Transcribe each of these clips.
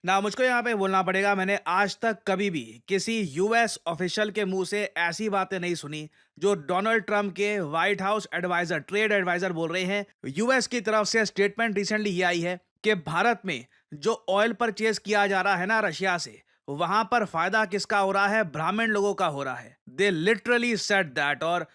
ना मुझको यहाँ पे बोलना पड़ेगा, मैंने आज तक कभी भी किसी यूएस ऑफिशियल के मुंह से ऐसी बातें नहीं सुनी जो डोनाल्ड ट्रंप के White House adviser, trade adviser बोल रहे हैं। यूएस की तरफ से स्टेटमेंट रिसेंटली ये आई है कि भारत में जो ऑयल परचेज किया जा रहा है ना रशिया से, वहां पर फायदा किसका हो रहा है? ब्राह्मण लोगों का हो रहा है। They literally said that. और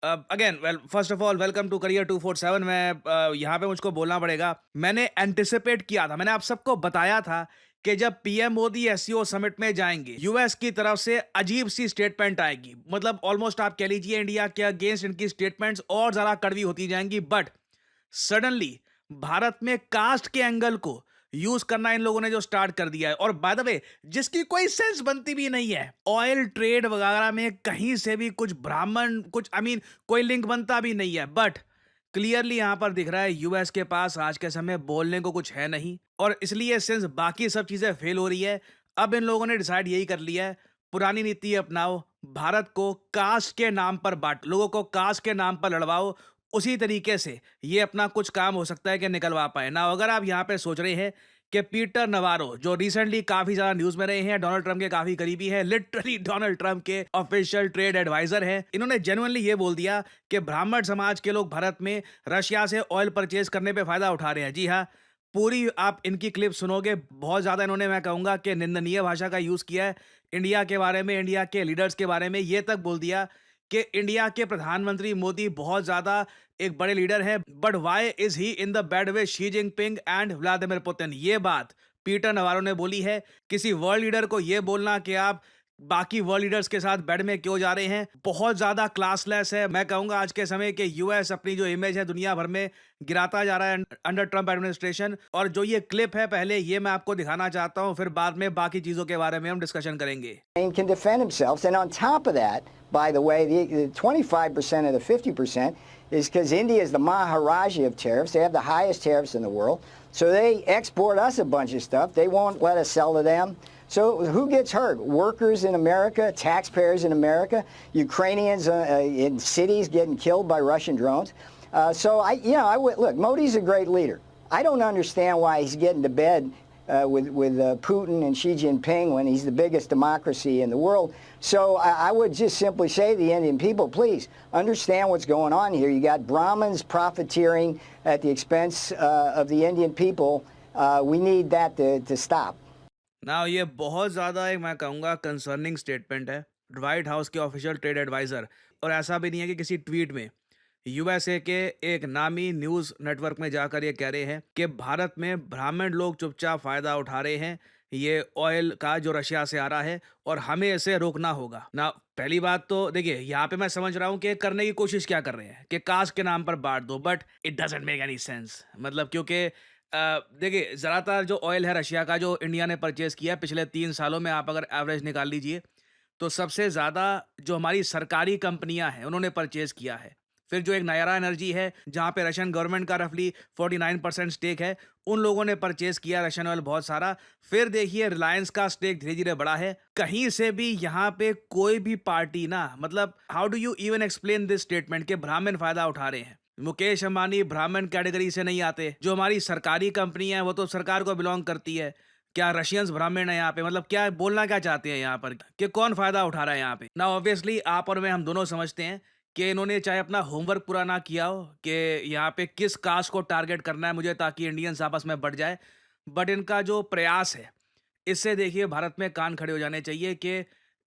again, well, first of all welcome to career 247। मैं यहाँ पे मुझको बोलना पड़ेगा, मैंने एंटिसिपेट किया था, मैंने आप सबको बताया था कि जब पीएम मोदी एससीओ समिट में जाएंगे, यूएस की तरफ से अजीब सी स्टेटमेंट आएगी। मतलब ऑलमोस्ट आप कह लीजिए इंडिया के अगेंस्ट इनकी स्टेटमेंट्स और ज्यादा कड़वी होती जाएंगी। बट सडनली भारत में कास्ट के एंगल को यूज करना इन लोगों ने जो स्टार्ट कर दिया है, और बाय द वे जिसकी कोई सेंस बनती भी नहीं है, ऑयल ट्रेड वगैरह में कहीं से भी कुछ ब्राह्मण, कुछ आई मीन कोई लिंक बनता भी नहीं है। बट क्लियरली यहां पर दिख रहा है यूएस के पास आज के समय बोलने को कुछ है नहीं, और इसलिए सिंस बाकी सब चीजें फेल हो रही है, अब इन लोगों ने डिसाइड यही कर लिया है, पुरानी नीति अपनाओ, भारत को कास्ट के नाम पर बांट, लोगों को कास्ट के नाम पर लड़वाओ। उसी तरीके से ये अपना कुछ काम हो सकता है कि निकलवा पाए ना। अगर आप यहाँ पे सोच रहे हैं कि पीटर नवारो, जो रिसेंटली काफी ज्यादा न्यूज में रहे हैं, डोनाल्ड ट्रंप के काफी करीबी है, लिटरली डोनाल्ड ट्रंप के ऑफिशियल ट्रेड एडवाइजर हैं, इन्होंने जेन्युइनली ये बोल दिया कि ब्राह्मण समाज के लोग भारत में रशिया से ऑयल परचेज करने पे फायदा उठा रहे हैं। जी हाँ, पूरी आप इनकी क्लिप सुनोगे, बहुत ज्यादा इन्होंने, मैं कहूंगा कि निंदनीय भाषा का यूज किया है इंडिया के बारे में, इंडिया के लीडर्स के बारे में। ये तक बोल दिया कि इंडिया के प्रधानमंत्री मोदी बहुत ज्यादा एक बड़े लीडर है, but why is he in the bed with Xi Jinping and Vladimir Putin. ये बात पीटर नवारो ने बोली है। किसी वर्ल्ड लीडर को ये बोलना कि आप बाकी वर्ल्ड लीडर्स के साथ बेड में क्यों जा रहे हैं, बहुत ज्यादा क्लासलेस है। मैं कहूंगा आज के समय के यूएस अपनी जो इमेज है दुनिया भर में गिराता जा रहा है अंडर ट्रंप एडमिनिस्ट्रेशन। और जो ये क्लिप है, पहले ये मैं आपको दिखाना चाहता हूं, फिर बाद में बाकी चीजों के बारे में हम डिस्कशन करेंगे। Can defend themselves. And on top of that, by the way, the 25% of the 50% is because India is the Maharaja of tariffs. They have the highest tariffs in the world. So they export us a bunch of stuff. They won't let us sell to them. So who gets hurt? Workers in America, taxpayers in America, Ukrainians in cities getting killed by Russian drones. So I would look. Modi's a great leader. I don't understand why he's getting to bed with Putin and Xi Jinping when he's the biggest democracy in the world. So I would just simply say to the Indian people, please understand what's going on here. You got Brahmins profiteering at the expense of the Indian people. We need that to stop. ना ये बहुत ज़्यादा एक, मैं कहूँगा, concerning statement है white house के official trade adviser. और ऐसा भी नहीं है कि किसी ट्वीट में यूएसए के एक नामी न्यूज़ नेटवर्क में जाकर ये कह रहे हैं कि भारत में ब्राह्मण लोग चुपचाप फ़ायदा उठा रहे हैं ये ऑयल का जो रशिया से आ रहा है, और हमें इसे रोकना होगा ना। पहली बात तो देखिए, यहाँ पे मैं समझ रहा हूँ कि करने की कोशिश क्या कर रहे हैं कि कास्ट के नाम पर बांट दो, but it doesn't make any sense. मतलब क्योंकि देखिए, ज़्यादातर जो ऑयल है रशिया का जो इंडिया ने परचेज़ किया है पिछले 3 सालों में, आप अगर एवरेज निकाल लीजिए, तो सबसे ज़्यादा जो हमारी सरकारी कंपनियां हैं उन्होंने परचेज़ किया है। फिर जो एक नायरा एनर्जी है, जहाँ पे रशियन गवर्नमेंट का रफली 49% स्टेक है, उन लोगों ने परचेज़ किया रशियन ऑयल बहुत सारा। फिर देखिए रिलायंस का स्टेक धीरे-धीरे बढ़ा है। कहीं से भी यहाँ पे कोई भी पार्टी ना, मतलब how do you even explain this statement कि ब्राह्मण फ़ायदा उठा रहे हैं? मुकेश अंबानी ब्राह्मण कैटेगरी से नहीं आते। जो हमारी सरकारी कंपनी है वो तो सरकार को बिलोंग करती है। क्या रशियंस ब्राह्मण है यहाँ पे? मतलब क्या बोलना क्या चाहते हैं यहाँ पर कि कौन फायदा उठा रहा है यहाँ पे? ना ऑब्वियसली आप और मैं, हम दोनों समझते हैं कि इन्होंने चाहे अपना होमवर्क पूरा ना किया हो कि यहाँ पे किस कास्ट को टारगेट करना है मुझे, ताकि इंडियंस आपस में बढ़ जाए। बट इनका जो प्रयास है, इससे देखिए भारत में कान खड़े हो जाने चाहिए कि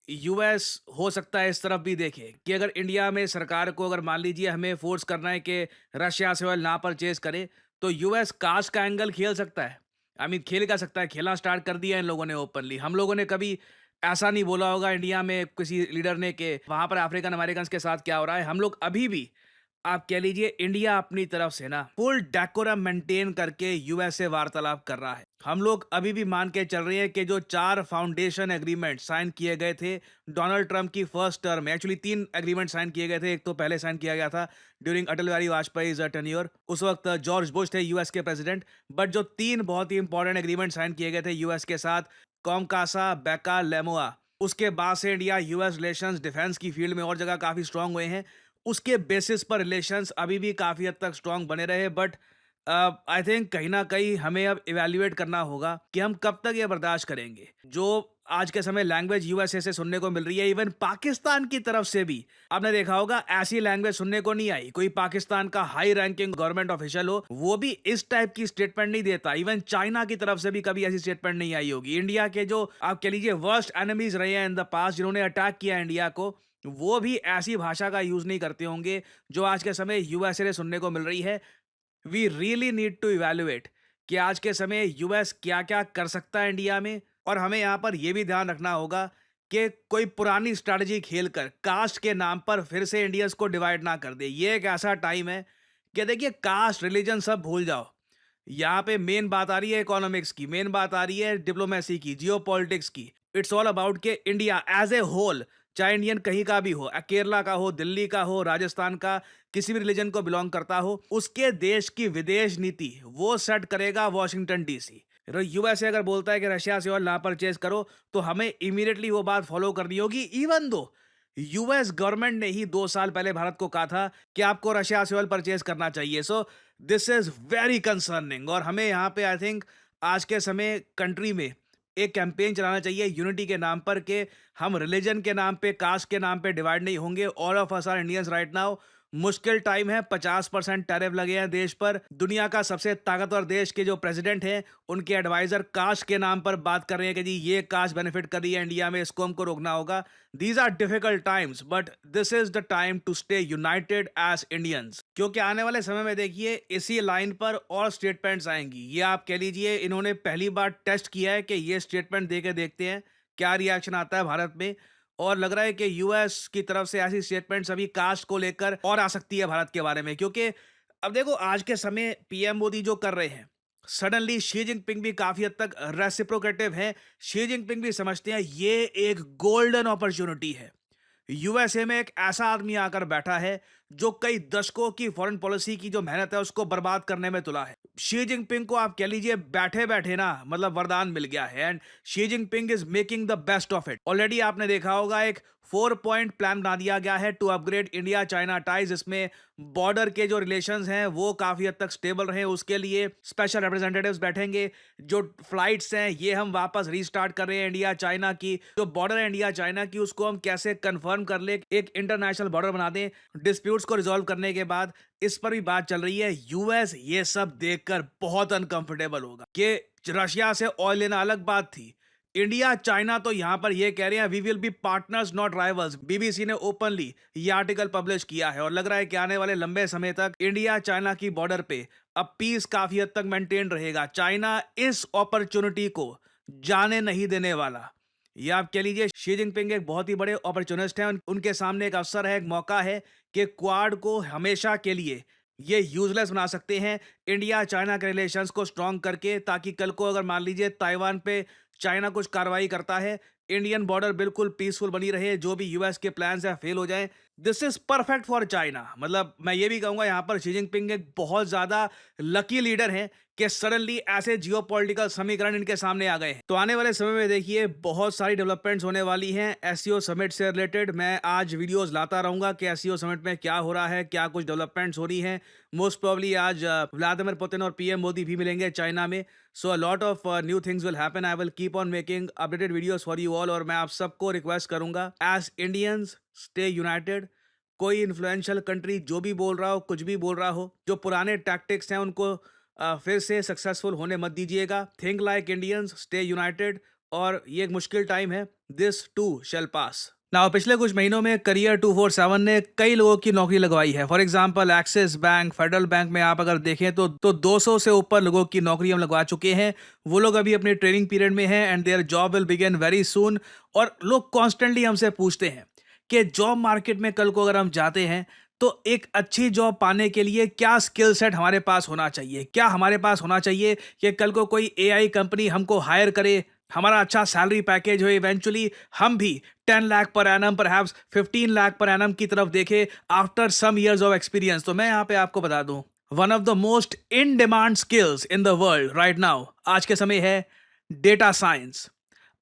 यूएस हो सकता है इस तरफ भी देखे कि अगर इंडिया में सरकार को, अगर मान लीजिए हमें फोर्स करना है कि रशिया से ऑयल ना परचेज करे, तो यूएस कास्ट का एंगल खेल सकता है। आई मीन खेल का सकता है, खेलना स्टार्ट कर दिया इन लोगों ने ओपनली। हम लोगों ने कभी ऐसा नहीं बोला होगा इंडिया में किसी लीडर ने कि वहां पर अफ्रीकन अमेरिकन के साथ क्या हो रहा है। हम लोग अभी भी, आप कह लीजिए, इंडिया अपनी तरफ से ना फुल डेकोरम मेंटेन करके यूएस से वार्तालाप कर रहा है। हम लोग अभी भी मान के चल रहे हैं कि जो 4 फाउंडेशन एग्रीमेंट साइन किए गए थे डोनाल्ड ट्रंप की फर्स्ट टर्म में, एक्चुअली 3 एग्रीमेंट साइन किए गए थे। एक तो पहले साइन किया गया था ड्यूरिंग अटल बिहारी वाजपेयी टेन्योर, उस वक्त जॉर्ज बुश थे यूएस के प्रेसिडेंट। बट जो 3 बहुत ही इंपॉर्टेंट एग्रीमेंट साइन किए गए थे यूएस के साथ, कॉमकासा, बेका, लेमोआ, उसके बाद से इंडिया यूएस रिलेशंस डिफेंस की फील्ड में और जगह काफी स्ट्रांग हुए हैं। उसके बेसिस पर रिलेशंस अभी भी काफी हद तक स्ट्रांग बने रहे। बट आई थिंक कहीं न कहीं हमें अब इवैल्यूएट करना होगा कि हम कब तक ये बर्दाश्त करेंगे। जो आज के समय लैंग्वेज यूएसए से सुनने को मिल रही है, इवन पाकिस्तान की तरफ से भी आपने देखा होगा ऐसी लैंग्वेज सुनने को नहीं आई। कोई पाकिस्तान का हाई रैंकिंग गवर्नमेंट ऑफिशियल हो, वो भी इस टाइप की स्टेटमेंट नहीं देता। इवन चाइना की तरफ से भी कभी ऐसी स्टेटमेंट नहीं आई होगी। इंडिया के जो आप कह लीजिए वर्स्ट एनिमीज रहे हैं इन द पास्ट, जिन्होंने अटैक किया इंडिया को, वो भी ऐसी भाषा का यूज नहीं करते होंगे जो आज के समय यूएसए से सुनने को मिल रही है। We really need to evaluate कि आज के समय यूएस क्या-क्या कर सकता है इंडिया में, और हमें यहाँ पर यह भी ध्यान रखना होगा कि कोई पुरानी स्ट्रैटेजी खेलकर कास्ट के नाम पर फिर से इंडियंस को डिवाइड ना कर दे। ये एक ऐसा टाइम है कि देखिए कास्ट, रिलीजन सब भूल जाओ। यहाँ पे मेन बात आ रही है इकोनॉमिक्स की, मेन बात आ रही है डिप्लोमेसी की, जियोपॉलिटिक्स की। इट्स ऑल अबाउट के इंडिया एज ए होल, चाहे इंडियन कहीं का भी हो, केरला का हो, दिल्ली का हो, राजस्थान का, किसी भी रिलीजन को बिलोंग करता हो, उसके देश की विदेश नीति वो सेट करेगा वॉशिंगटन डीसी। यूएसए अगर बोलता है कि रशिया से ऑयल ना परचेज करो, तो हमें इमीडिएटली वो बात फॉलो करनी होगी। इवन दो यूएस गवर्नमेंट ने ही 2 साल पहले भारत को कहा था कि आपको रशिया से ऑयल परचेज करना चाहिए। So this is very concerning, और हमें यहाँ पे आई थिंक आज के समय कंट्री में एक कैंपेन चलाना चाहिए यूनिटी के नाम पर, कि हम रिलीजन के नाम पे, कास्ट के नाम पे डिवाइड नहीं होंगे। All of us are Indians right now. मुश्किल टाइम है, 50% टैरिफ लगे हैं देश पर। दुनिया का सबसे ताकतवर देश के जो प्रेसिडेंट हैं, उनके एडवाइजर कास्ट के नाम पर बात कर रहे हैं कि जी ये कास्ट बेनिफिट कर रही है इंडिया में, इसको हमको रोकना होगा। These are difficult times, but this is the time to stay united as Indians, क्योंकि आने वाले समय में देखिए इसी लाइन पर और स्टेटमेंट्स आएंगी। ये आप कह लीजिए इन्होंने पहली बार टेस्ट किया है कि ये स्टेटमेंट दे के देखते हैं क्या रिएक्शन आता है भारत में, और लग रहा है कि यूएस की तरफ से ऐसी स्टेटमेंट्स अभी कास्ट को लेकर और आ सकती है भारत के बारे में। क्योंकि अब देखो आज के समय पीएम मोदी जो कर रहे हैं, सडनली शी जिनपिंग भी काफी हद तक रेसिप्रोकेटिव है। शी जिनपिंग भी समझते हैं ये एक गोल्डन अपॉर्चुनिटी है। यूएसए में एक ऐसा आदमी आकर बैठा है जो कई दशकों की फॉरेन पॉलिसी की जो मेहनत है उसको बर्बाद करने में तुला है। शी जिनपिंग को आप कह लीजिए बैठे बैठे ना मतलब वरदान मिल गया है, and Xi Jinping is making the best of it. Already आपने देखा होगा एक 4 पॉइंट प्लान बना दिया गया है to upgrade India China ties. इसमें बॉर्डर के जो रिलेशंस हैं वो काफी हद तक स्टेबल रहे, उसके लिए स्पेशल रिप्रेजेंटेटिव्स बैठेंगे। जो फ्लाइट्स हैं ये हम वापस रीस्टार्ट कर रहे हैं इंडिया चाइना की। जो बॉर्डर है इंडिया चाइना की उसको हम कैसे कंफर्म कर ले, एक इंटरनेशनल बॉर्डर बना दें। डिस्प्यूट्स को रिजॉल्व करने के बाद इस पर भी बात चल रही है। यूएस ये सब देखकर बहुत अनकंफर्टेबल होगा कि रशिया से ऑयल लेना अलग बात थी, इंडिया चाइना तो यहां पर ये कह रहे हैं we will be partners not rivals. BBC ने ओपनली ये आर्टिकल पब्लिश किया है, और लग रहा है कि आने वाले लंबे समय तक इंडिया चाइना की बॉर्डर पे अब पीस काफी हद तक मेंटेन रहेगा। चाइना इस अपॉर्चुनिटी को जाने नहीं देने वाला। ये आप कह लीजिए शी जिनपिंग एक बहुत ही बड़े अपॉर्चुनिस्ट हैं। उनके सामने एक अवसर है, एक मौका है कि क्वाड को हमेशा के लिए ये यूजलेस बना सकते हैं इंडिया चाइना के रिलेशंस को स्ट्रांग करके, ताकि कल को अगर मान लीजिए ताइवान पे चाइना कुछ कार्रवाई करता है, इंडियन बॉर्डर बिल्कुल पीसफुल बनी रहे, जो भी यूएस के प्लान्स हैं फेल हो जाएं। This is perfect for China. मतलब मैं ये भी कहूंगा यहाँ पर शी जिनपिंग एक बहुत ज्यादा लकी लीडर हैं कि सडनली ऐसे जियोपॉलिटिकल समीकरण इनके सामने आ गए हैं। तो आने वाले समय में देखिए बहुत सारी डेवलपमेंट्स होने वाली हैं एससीओ समिट से रिलेटेड। मैं आज वीडियोस लाता रहूंगा कि एससीओ समिट में क्या हो रहा है, क्या कुछ डेवलपमेंट्स हो रही हैं। मोस्ट प्रोबेबली आज व्लादिमीर पुतिन और पीएम मोदी भी मिलेंगे चाइना में। So a lot of new things will happen. I will keep on making updated videos for you all, और मैं आप सबको रिक्वेस्ट करूंगा एज इंडियंस स्टे यूनाइटेड। कोई इन्फ्लुएंशियल कंट्री जो भी बोल रहा हो, कुछ भी बोल रहा हो, जो पुराने टैक्टिक्स हैं उनको फिर से सक्सेसफुल होने मत दीजिएगा। Think like Indians, stay United, और ये एक मुश्किल टाइम है, this to shell pass. Now पिछले कुछ महीनों में करियर 247 ने कई लोगों की नौकरी लगवाई है। For example axis bank, federal bank में आप अगर देखें तो 200 से ऊपर लोगों की नौकरी हम लगवा चुके हैं। वो लोग अभी अपने ट्रेनिंग पीरियड में हैं and their job will begin very soon. और लोग कॉन्स्टेंटली हमसे पूछते हैं कि जॉब मार्केट में कल को अगर हम जाते हैं तो एक अच्छी जॉब पाने के लिए क्या स्किल सेट हमारे पास होना चाहिए, क्या हमारे पास होना चाहिए कि कल को कोई एआई कंपनी हमको हायर करे, हमारा अच्छा सैलरी पैकेज हो, इवेंचुअली हम भी 10 lakh per annum, perhaps 15 lakh per annum की तरफ देखें after some years of experience. तो मैं यहाँ पे आपको बता दूं, one of the most in demand skills in the world right now आज के समय है डेटा साइंस।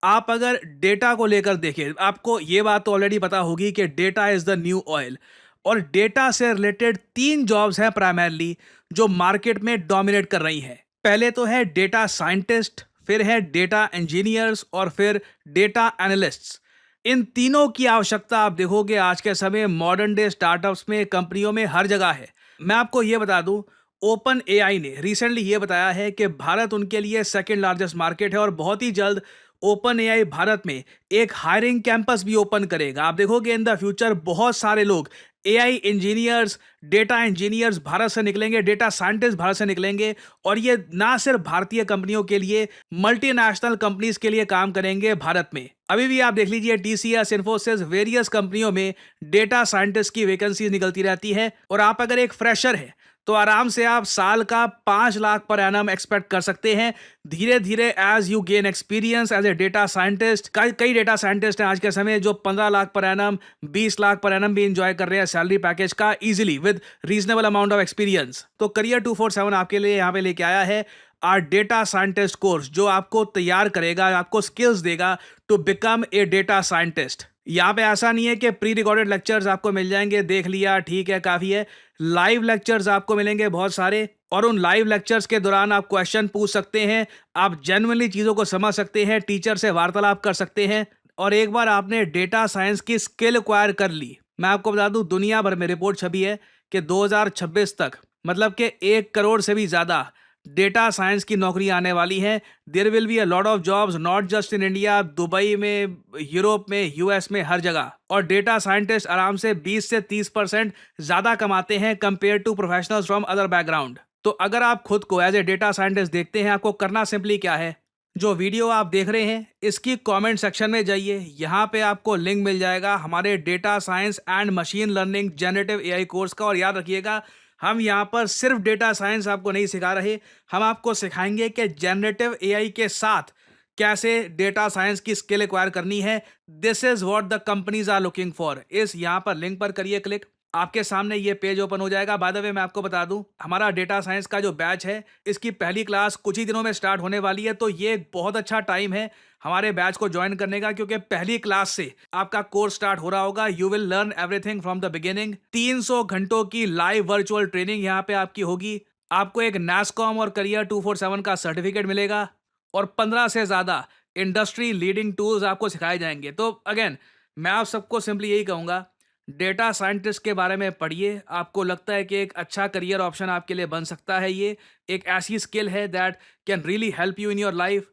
आप अगर डेटा को लेकर देखें, आपको ये बात तो ऑलरेडी पता होगी कि data is the new oil, और डेटा से रिलेटेड 3 जॉब्स हैं प्राइमरली जो मार्केट में डोमिनेट कर रही हैं। पहले तो है डेटा साइंटिस्ट, फिर है डेटा इंजीनियर्स और फिर डेटा एनालिस्ट्स। इन तीनों की आवश्यकता आप देखोगे आज के समय मॉडर्न डे स्टार्टअप्स में, कंपनियों में, हर जगह है। मैं आपको ये बता दूं, ओपन एआई ने रिसेंटली ये बताया है कि भारत उनके लिए सेकंड लार्जेस्ट मार्केट है और बहुत ही जल्द ओपन एआई भारत में एक हायरिंग कैंपस भी ओपन करेगा। आप देखोगे इन द फ्यूचर बहुत सारे लोग AI engineers, data engineers Bharat से निकलेंगे, डेटा साइंटिस्ट भारत से निकलेंगे और ये ना सिर्फ भारतीय कंपनियों के लिए, मल्टीनेशनल कंपनीज के लिए काम करेंगे भारत में। अभी भी आप देख लीजिए टीसीएस, इन्फोसिस, वेरियस कंपनियों में डेटा साइंटिस्ट की वैकेंसीज निकलती रहती है और आप अगर एक फ्रेशर है तो आराम से आप साल का 5 लाख पर एनम एक्सपेक्ट कर सकते हैं। धीरे धीरे as you gain experience as a data scientist, कई डेटा साइंटिस्ट हैं आज के समय जो 15 lakh per annum, 20 lakh per annum भी इंजॉय कर रहे हैं सैलरी पैकेज का easily with reasonable amount of experience. तो करियर 247 आपके लिए यहाँ पे लेके आया है आर डेटा साइंटिस्ट कोर्स, जो आपको तैयार करेगा, आपको स्किल्स देगा to become a data scientist. यहाँ पे ऐसा नहीं है कि प्री रिकॉर्डेड लेक्चर्स आपको मिल जाएंगे, देख लिया ठीक है काफ़ी है। लाइव लेक्चर्स आपको मिलेंगे बहुत सारे और उन लाइव लेक्चर्स के दौरान आप क्वेश्चन पूछ सकते हैं, आप जेन्युइनली चीज़ों को समझ सकते हैं, टीचर से वार्तालाप कर सकते हैं। और एक बार आपने डेटा साइंस की स्किल एक्वायर कर ली, मैं आपको बता दूं दुनिया भर में रिपोर्ट छपी है कि 2026 तक मतलब कि 1 करोड़ से भी ज़्यादा डेटा साइंस की नौकरी आने वाली है। There will be a lot of jobs not just in India, Dubai में, यूरोप में, यूएस में, हर जगह। और डेटा साइंटिस्ट आराम से 20 से 30% ज़्यादा कमाते हैं compare to professionals from other background. तो अगर आप खुद को एज ए डेटा साइंटिस्ट देखते हैं, आपको करना सिंपली क्या है, जो वीडियो आप देख रहे हैं इसकी कमेंट सेक्शन में जाइए, यहाँ पे आपको लिंक मिल जाएगा हमारे data science and machine learning generative AI course का। और याद रखिएगा, हम यहाँ पर सिर्फ डेटा साइंस आपको नहीं सिखा रहे, हम आपको सिखाएंगे कि जेनरेटिव एआई के साथ कैसे डेटा साइंस की स्किल एक्वायर करनी है। This is what the companies are looking for. इस यहाँ पर लिंक पर करिए क्लिक, आपके सामने ये पेज ओपन हो जाएगा। बाय द वे मैं आपको बता दूं, हमारा डेटा साइंस का जो बैच है इसकी पहली क्लास कुछ ही दिनों में स्टार्ट होने वाली है। तो ये एक बहुत अच्छा टाइम है हमारे बैच को ज्वाइन करने का, क्योंकि पहली क्लास से आपका कोर्स स्टार्ट हो रहा होगा। You will learn everything from the beginning. 300 घंटों की लाइव वर्चुअल ट्रेनिंग यहाँ पे आपकी होगी। आपको एक NASSCOM और करियर 247 का सर्टिफिकेट मिलेगा और 15 से ज़्यादा इंडस्ट्री लीडिंग टूल्स आपको सिखाए जाएंगे। तो अगेन मैं आप सबको सिंपली यही कहूँगा, डेटा साइंटिस्ट के बारे में पढ़िए। आपको लगता है कि एक अच्छा करियर ऑप्शन आपके लिए बन सकता है, ये एक ऐसी स्किल है that can really help you in your life.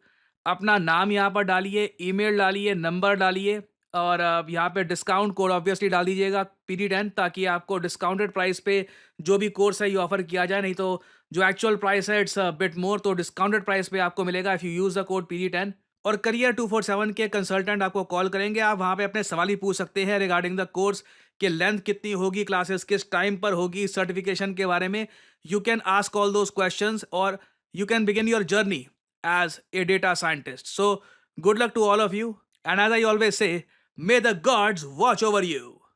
अपना नाम यहाँ पर डालिए, ईमेल डालिए, नंबर डालिए और यहाँ पे डिस्काउंट कोड ऑब्वियसली डाल दीजिएगा PD10, ताकि आपको डिस्काउंटेड प्राइस पे जो भी कोर्स है ये ऑफर किया जाए। नहीं तो जो एक्चुअल प्राइस है इट्स बिट मोर, तो डिस्काउंटेड प्राइस पे आपको मिलेगा if you use the code PD10। और करियर 247 के कंसल्टेंट आपको कॉल करेंगे, आप वहाँ पे अपने सवाल ही पूछ सकते हैं रिगार्डिंग द कोर्स कि लेंथ कितनी होगी, क्लासेस किस टाइम पर होगी, सर्टिफिकेशन के बारे में। You can ask all those questions और you can begin your journey as a data scientist. So, good luck to all of you. And as I always say, may the gods watch over you.